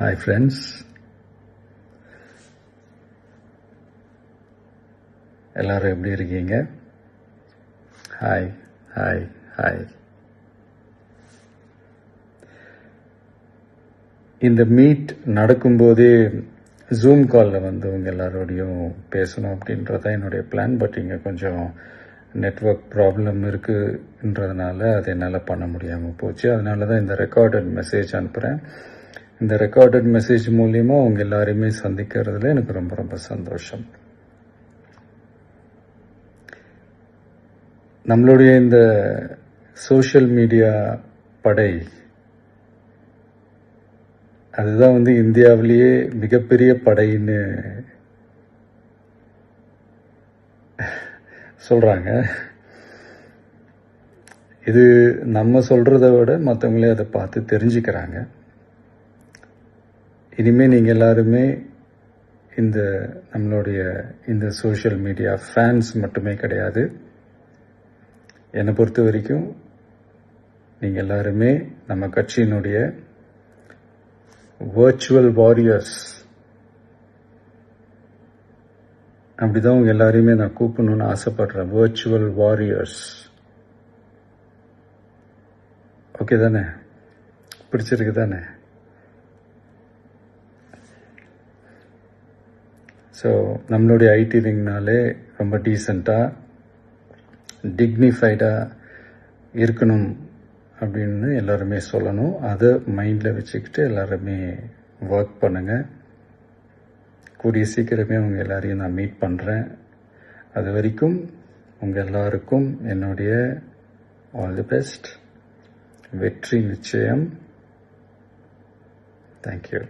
Hi friends, எல்லாரும் எப்படி இருக்கீங்க? Hi hi hi. இந்த மீட் நடக்கும்போதே ஜூம் காலில் வந்து உங்கள் எல்லாரோடையும் பேசணும் அப்படின்றதான் என்னுடைய பிளான். பட் இங்கே கொஞ்சம் நெட்வொர்க் ப்ராப்ளம் இருக்குன்றதுனால அது என்னால் பண்ண முடியாமல் போச்சு. அதனால தான் இந்த ரெக்கார்டட் மெசேஜ் அனுப்புகிறேன். இந்த ரெக்கார்டட் மெசேஜ் மூலிமா உங்கள் எல்லாரையுமே சந்திக்கிறதுல எனக்கு ரொம்ப ரொம்ப சந்தோஷம். நம்மளுடைய இந்த சோஷியல் மீடியா படை, அதுதான் வந்து இந்தியாவிலேயே மிகப்பெரிய படைன்னு சொல்றாங்க. இது நம்ம சொல்றதை விட மற்றவங்களே அதை பார்த்து தெரிஞ்சுக்கிறாங்க. இனிமே நீங்க எல்லாருமே இந்த நம்மளுடைய இந்த சோஷியல் மீடியா ஃபேன்ஸ் மட்டுமே கிடையாது. என்னை பொறுத்த வரைக்கும் நீங்க எல்லாருமே நம்ம கட்சியினுடைய வர்ச்சுவல் வாரியர்ஸ். அப்படிதான் உங்க எல்லாரையுமே நான் கூப்பிடணும்னு ஆசைப்படுறேன். Virtual warriors. ஓகே தானே? பிடிச்சிருக்கு தானே? ஸோ நம்மளுடைய ஐடி விங்னாலே ரொம்ப டீசெண்டாக டிக்னிஃபைடாக இருக்கணும் அப்படின்னு எல்லாருமே சொல்லணும். அதை மைண்டில் வச்சுக்கிட்டு எல்லாருமே ஒர்க் பண்ணுங்கள். கூடிய சீக்கிரமே உங்கள் எல்லாரையும் நான் மீட் பண்ணுறேன். அது வரைக்கும் உங்கள் எல்லாருக்கும் என்னுடைய ஆல் தி பெஸ்ட். வெற்றி நிச்சயம். தேங்க்யூ.